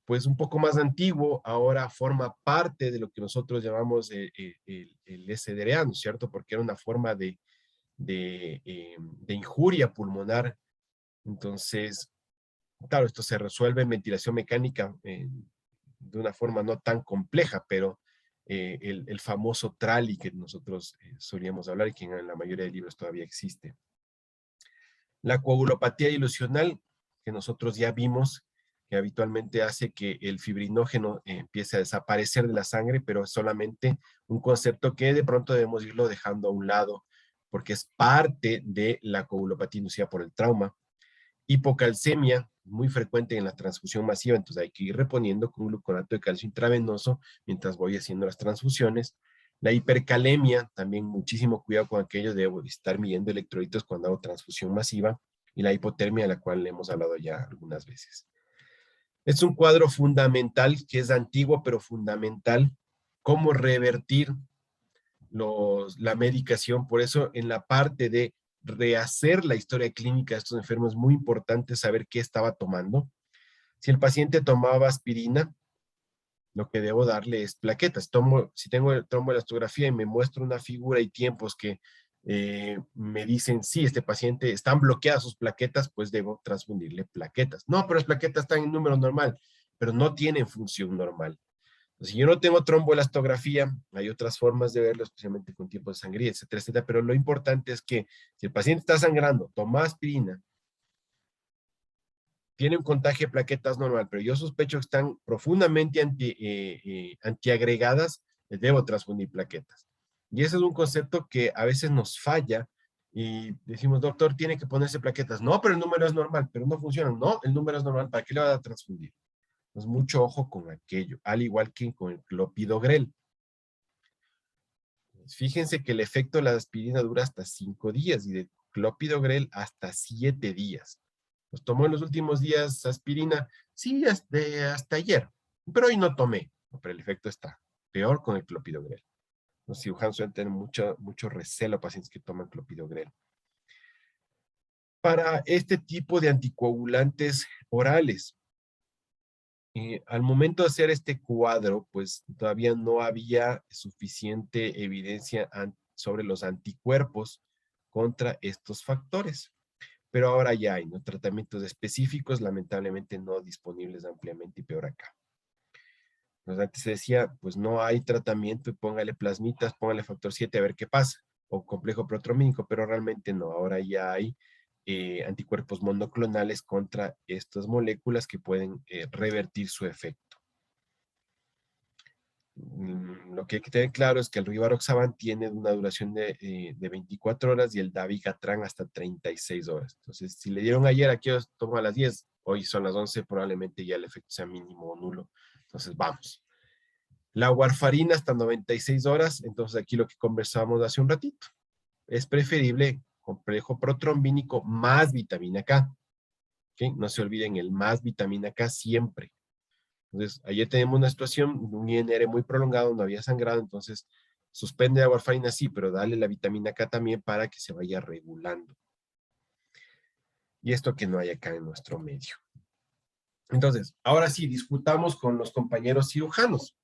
pues un poco más antiguo, ahora forma parte de lo que nosotros llamamos el SDRA, ¿no es cierto? Porque era una forma de injuria pulmonar. Entonces, claro, esto se resuelve en ventilación mecánica de una forma no tan compleja, pero el famoso TRALI que nosotros solíamos hablar y que en la mayoría de libros todavía existe. La coagulopatía ilusional, que nosotros ya vimos, que habitualmente hace que el fibrinógeno empiece a desaparecer de la sangre, pero es solamente un concepto que de pronto debemos irlo dejando a un lado, porque es parte de la coagulopatía inducida por el trauma. Hipocalcemia, muy frecuente en la transfusión masiva, entonces hay que ir reponiendo con gluconato de calcio intravenoso mientras voy haciendo las transfusiones. La hipercalemia, también muchísimo cuidado con aquello, debo estar midiendo electrolitos cuando hago transfusión masiva, y la hipotermia, de la cual le hemos hablado ya algunas veces. Es un cuadro fundamental, que es antiguo pero fundamental, cómo revertir la medicación. Por eso en la parte de rehacer la historia clínica de estos enfermos es muy importante saber qué estaba tomando. Si el paciente tomaba aspirina, lo que debo darle es plaquetas. Si tengo tromboelastografía y me muestro una figura y tiempos que me dicen, sí, este paciente están bloqueadas sus plaquetas, pues debo transfundirle plaquetas. No, pero las plaquetas están en número normal, pero no tienen función normal. Si yo no tengo tromboelastografía, hay otras formas de verlo, especialmente con tiempos de sangría, etcétera, etcétera, pero lo importante es que si el paciente está sangrando, toma aspirina, tiene un contagio de plaquetas normal, pero yo sospecho que están profundamente antiagregadas, les debo transfundir plaquetas. Y ese es un concepto que a veces nos falla y decimos, doctor, tiene que ponerse plaquetas. No, pero el número es normal, pero no funciona. No, el número es normal, ¿para qué le va a transfundir? Pues mucho ojo con aquello, al igual que con el clopidogrel. Fíjense que el efecto de la aspirina dura hasta 5 días y de clopidogrel hasta 7 días. Pues tomó en los últimos días aspirina, sí, hasta ayer, pero hoy no tomé. Pero el efecto está peor con el clopidogrel. Los cirujanos suelen tener mucho recelo a pacientes que toman clopidogrel. Para este tipo de anticoagulantes orales, al momento de hacer este cuadro, pues todavía no había suficiente evidencia sobre los anticuerpos contra estos factores. pero ahora ya hay, ¿no? Tratamientos específicos, lamentablemente no disponibles ampliamente y peor acá. Pues antes se decía, pues no hay tratamiento y póngale plasmitas, póngale factor 7 a ver qué pasa, o complejo protromínico, pero realmente no, ahora ya hay anticuerpos monoclonales contra estas moléculas que pueden revertir su efecto. Lo que hay que tener claro es que el rivaroxaban tiene una duración de 24 horas y el dabigatran hasta 36 horas. Entonces, si le dieron ayer, aquí os tomo a las 10, hoy son las 11, probablemente ya el efecto sea mínimo o nulo. Entonces, vamos. La warfarina hasta 96 horas, entonces aquí lo que conversábamos hace un ratito. Es preferible complejo protrombínico más vitamina K. ¿Okay? No se olviden el más vitamina K siempre. Entonces, ayer tenemos una situación, un INR muy prolongado, no había sangrado, entonces suspende la warfarina sí, pero dale la vitamina K también para que se vaya regulando. Y esto que no hay acá en nuestro medio. Entonces, ahora sí, discutamos con los compañeros cirujanos,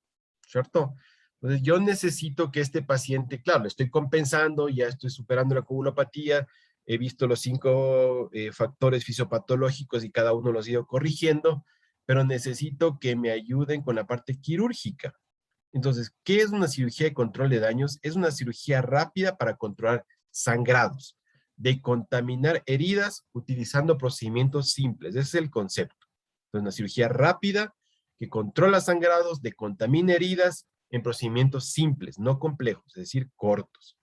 ¿cierto? Entonces, yo necesito que este paciente, claro, le estoy compensando, ya estoy superando la coagulopatía, he visto los 5 factores fisiopatológicos y cada uno los he ido corrigiendo, pero necesito que me ayuden con la parte quirúrgica. Entonces, ¿qué es una cirugía de control de daños? Es una cirugía rápida para controlar sangrados, de contaminar heridas utilizando procedimientos simples. Ese es el concepto. Entonces, una cirugía rápida que controla sangrados, decontamina heridas en procedimientos simples, no complejos, es decir, cortos.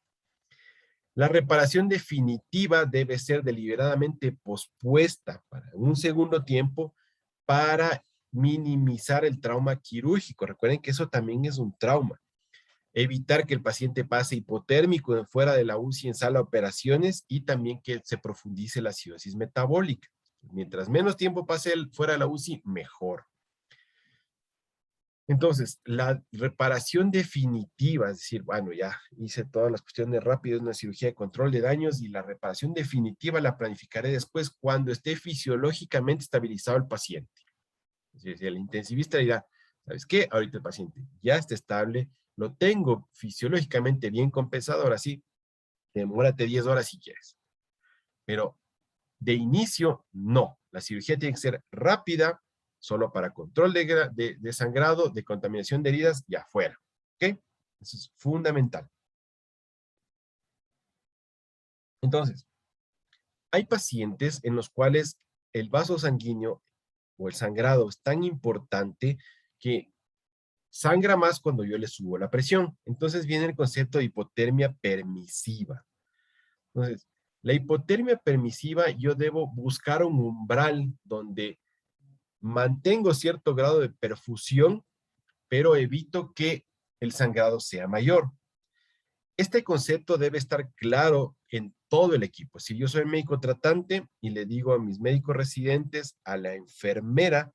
La reparación definitiva debe ser deliberadamente pospuesta para un segundo tiempo para minimizar el trauma quirúrgico. Recuerden que eso también es un trauma. Evitar que el paciente pase hipotérmico fuera de la UCI en sala de operaciones y también que se profundice la acidosis metabólica. Mientras menos tiempo pase fuera de la UCI, mejor. Entonces, la reparación definitiva, es decir, bueno, ya hice todas las cuestiones rápidas, una cirugía de control de daños y la reparación definitiva la planificaré después cuando esté fisiológicamente estabilizado el paciente. Es decir, el intensivista dirá, ¿sabes qué? Ahorita el paciente ya está estable, lo tengo fisiológicamente bien compensado, ahora sí, demórate 10 horas si quieres. Pero de inicio, no. La cirugía tiene que ser rápida, solo para control de sangrado, de contaminación de heridas y afuera. ¿Ok? Eso es fundamental. Entonces, hay pacientes en los cuales el vaso sanguíneo o el sangrado es tan importante que sangra más cuando yo le subo la presión. Entonces viene el concepto de hipotermia permisiva. Entonces, la hipotermia permisiva, yo debo buscar un umbral donde mantengo cierto grado de perfusión, pero evito que el sangrado sea mayor. Este concepto debe estar claro en todo el equipo. Si yo soy médico tratante y le digo a mis médicos residentes, a la enfermera,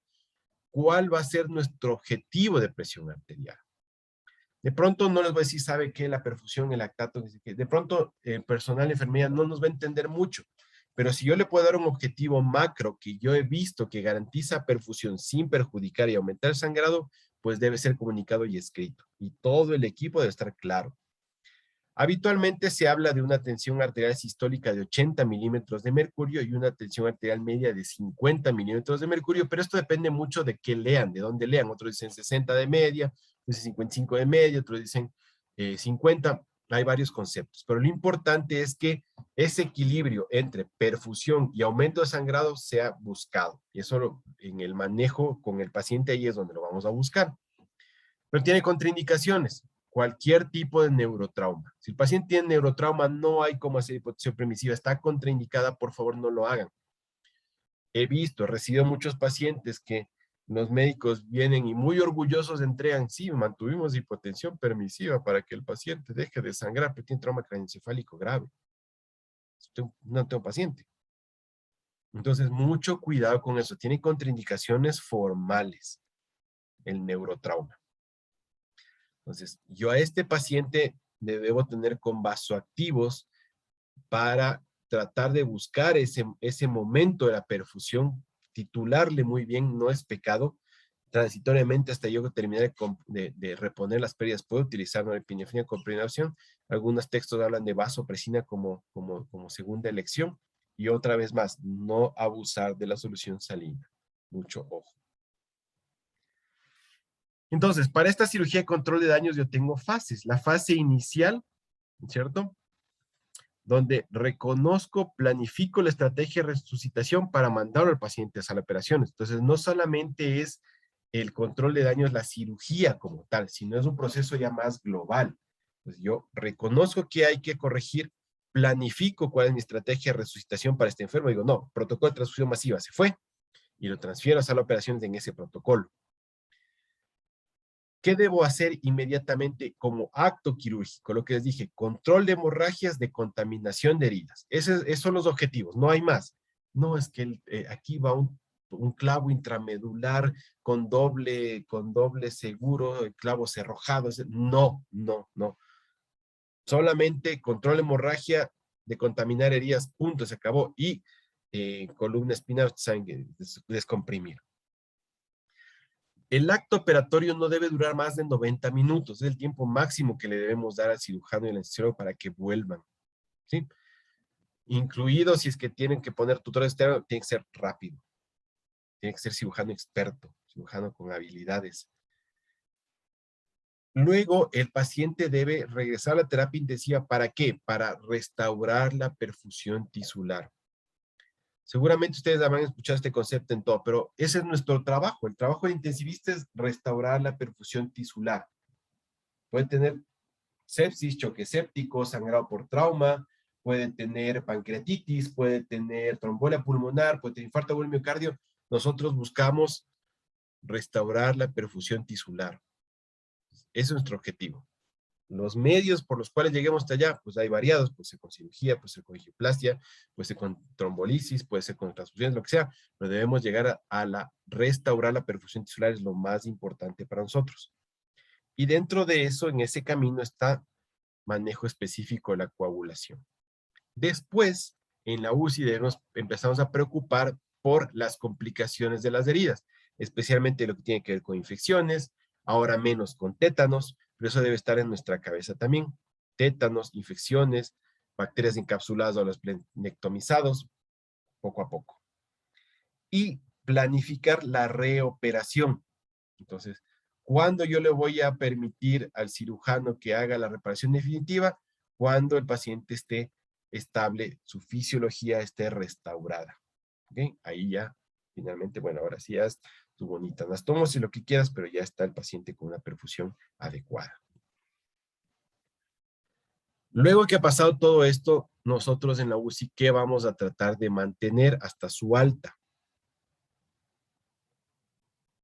¿cuál va a ser nuestro objetivo de presión arterial? De pronto no les voy a decir, ¿sabe qué? La perfusión, el lactato, de pronto el personal de enfermería no nos va a entender mucho. Pero si yo le puedo dar un objetivo macro que yo he visto que garantiza perfusión sin perjudicar y aumentar el sangrado, pues debe ser comunicado y escrito. Y todo el equipo debe estar claro. Habitualmente se habla de una tensión arterial sistólica de 80 milímetros de mercurio y una tensión arterial media de 50 milímetros de mercurio, pero esto depende mucho de qué lean, de dónde lean. Otros dicen 60 de media, otros dicen 55 de media, otros dicen 50. Hay varios conceptos, pero lo importante es que ese equilibrio entre perfusión y aumento de sangrado sea buscado. Y eso en el manejo con el paciente ahí es donde lo vamos a buscar. Pero tiene contraindicaciones. Cualquier tipo de neurotrauma. Si el paciente tiene neurotrauma, no hay como hacer hipotensión permisiva. Está contraindicada, por favor, no lo hagan. He recibido muchos pacientes que los médicos vienen y muy orgullosos entregan, sí, mantuvimos hipotensión permisiva para que el paciente deje de sangrar, pero tiene trauma craneoencefálico grave. No tengo paciente. Entonces, mucho cuidado con eso. Tiene contraindicaciones formales el neurotrauma. Entonces, yo a este paciente le debo tener con vasoactivos para tratar de buscar ese momento de la perfusión, titularle muy bien, no es pecado. Transitoriamente, hasta yo terminar de reponer las pérdidas, puedo utilizar norepinefrina con preinación. Algunos textos hablan de vasopresina como segunda elección Y otra vez más, no abusar de la solución salina. Mucho ojo. Entonces, para esta cirugía de control de daños yo tengo fases. La fase inicial, ¿cierto? Donde reconozco, planifico la estrategia de resucitación para mandar al paciente a la operación. Entonces, no solamente es el control de daños, la cirugía como tal, sino es un proceso ya más global. Pues yo reconozco que hay que corregir, planifico cuál es mi estrategia de resucitación para este enfermo. Digo, no, protocolo de transfusión masiva se fue y lo transfiero a sala de operaciones en ese protocolo. ¿Qué debo hacer inmediatamente como acto quirúrgico? Lo que les dije, control de hemorragias, de contaminación de heridas. Esos son los objetivos, no hay más. No, es que aquí va un clavo intramedular con doble seguro, el clavo cerrojado. No, no, no. Solamente control de hemorragia, de contaminar heridas, punto, se acabó. Y columna espinal, sangre, descomprimir. El acto operatorio no debe durar más de 90 minutos. Es el tiempo máximo que le debemos dar al cirujano y al anestesiólogo para que vuelvan. ¿Sí? Incluido si es que tienen que poner tutor externo, tiene que ser rápido. Tiene que ser cirujano experto, cirujano con habilidades. Luego, el paciente debe regresar a la terapia intensiva. ¿Para qué? Para restaurar la perfusión tisular. Seguramente ustedes habrán escuchado este concepto en todo, pero ese es nuestro trabajo. El trabajo del intensivista es restaurar la perfusión tisular. Puede tener sepsis, choque séptico, sangrado por trauma, puede tener pancreatitis, puede tener trombolia pulmonar, puede tener infarto agudo del miocardio. Nosotros buscamos restaurar la perfusión tisular. Ese es nuestro objetivo. Los medios por los cuales lleguemos hasta allá, pues hay variados, puede ser con cirugía, puede ser con angioplastia, puede ser con trombolisis, puede ser con transfusiones, lo que sea, pero debemos llegar a restaurar la perfusión tisular, es lo más importante para nosotros. Y dentro de eso, en ese camino está manejo específico de la coagulación. Después, en la UCI empezamos a preocupar por las complicaciones de las heridas, especialmente lo que tiene que ver con infecciones, ahora menos con tétanos, pero eso debe estar en nuestra cabeza también. Tétanos, infecciones, bacterias encapsuladas o los plenectomizados, poco a poco. Y planificar la reoperación. Entonces, ¿cuándo yo le voy a permitir al cirujano que haga la reparación definitiva? Cuando el paciente esté estable, su fisiología esté restaurada. ¿Okay? Ahí ya, finalmente, bueno, ahora sí ya es tu bonita anastomosis y lo que quieras, pero ya está el paciente con una perfusión adecuada. Luego que ha pasado todo esto, nosotros en la UCI, ¿qué vamos a tratar de mantener hasta su alta?